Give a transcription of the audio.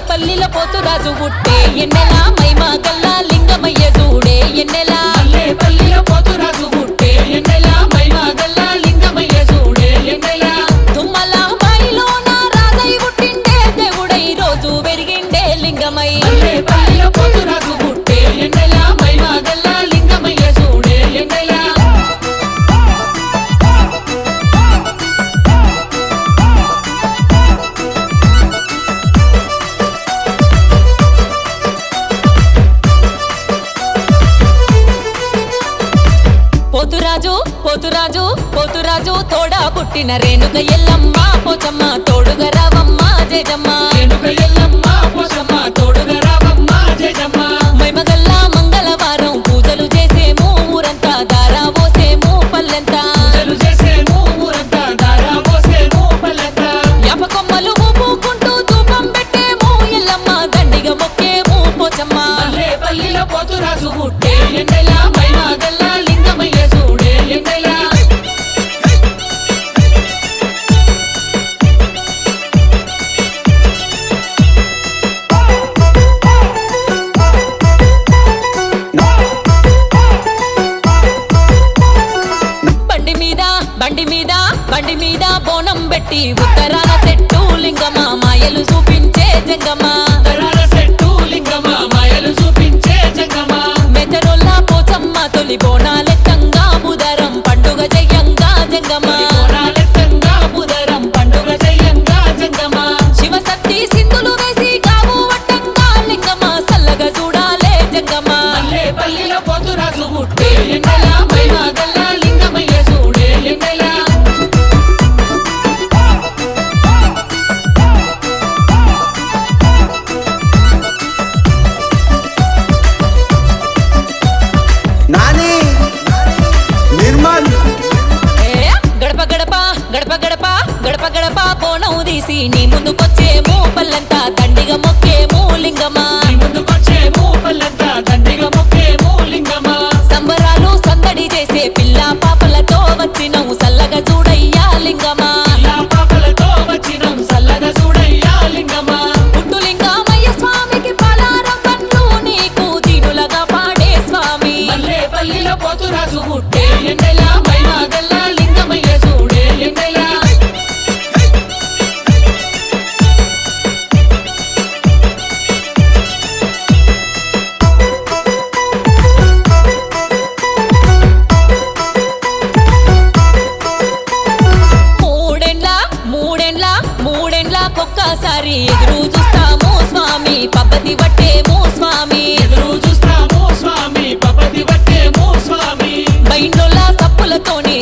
పల్లిల పోతురాజు పుట్టే ఎన్నెలా మైమా గల్లా లింగమయ్య చూడే ఎన్నెలా పల్లిల పోతురాజు పుట్టే ఎన్నెలా మైమా గల్లా లింగమయ్య చూడే ఎన్నెలా తుమ్మల బాయిలోన రాజై పుట్టిండే దేవుడై రోజు పెరిగిండే లింగమై పల్లిల పోతురాజు పుట్టే ఎన్నెలా మైమా గల్లా లింగమయ్య చూడే ఎన్నెలా పోతురాజు పోతురాజు పోతురాజు తోడా పుట్టిన రేణుక ఎల్లమ్మ పోచమ్మ తోడుగా రావమ్మ జయజమ్మ రేణుక ఎల్లమ్మ పోచమ్మ తోడుగా రావమ్మ జయజమ్మ మైమగల్ల మంగళవారం పూజలు చేసేము ఊరంతా దారా పోసేము పల్లెంతా పూజలు చేసేము ఊరంతా దారా పోసేము పల్లెంతా యాపకొమ్మలు ఊపుకుంటూ ధూపం పెట్టేము ఎల్లమ్మ దండిగా మొక్కేము పోచమ్మ పల్లిలో పోతురాజు పుట్టే ఎన్నెలా మైమగల్ల లింగమయ్య చూడే ఎన్నెలా బండి మీద బోనం పెట్టి ఉత్తరాల చెట్టు లింగమా మాయలు చూపించే జంగమా ఉత్తరాల చెట్టు లింగమా మాయలు చూపించే జంగమా మెదరోల్లా పోచమ్మ తొలి బోనాలెత్తంగా బుధరం పండుగ జయంగా జంగమా బోనాలెత్తంగా బుధరం పండుగ జయంగా జంగమా శివశక్తి సింధులు వేసి కావు వట్టంగా లింగమా సల్లగా చూడాలే జంగమా పల్లిలో పోతురాజు పుట్టే ఎన్నెలా మైమా గల్లా లింగమయ్య చూడే ఎన్నెలా గడప బోనం తీసి నీ ముందుకొచ్చేమో పల్లంతా దండిగా మొక్కేమో లింగమా ముందుకొచ్చేమో పల్లంతా దండిగా మొక్కేమో లింగమా సంబరాలు సందడి చేసే పిల్ల పాపలతో వచ్చినవు సల్లగా చూడయ్యా లింగమా పాపలతో వచ్చినవు సల్లగా చూడయ్యా లింగమా పుట్టు లింగమయ్య స్వామికి పలారం పన్ను నీకు దీనులగా పాడే స్వామి పల్లిలో పోతురాజు పుట్టే ఎన్నెలా మైమా గల్లా లింగమయ్య చూడే ఎన్నెలా ఒక్కసారి ఎదురు చూస్తాము స్వామి పబ్బతి పట్టేము స్వామి ఎదురు చూస్తాము స్వామి పబ్బతి పట్టేము స్వామి బైండ్లోలా తప్పులతోనే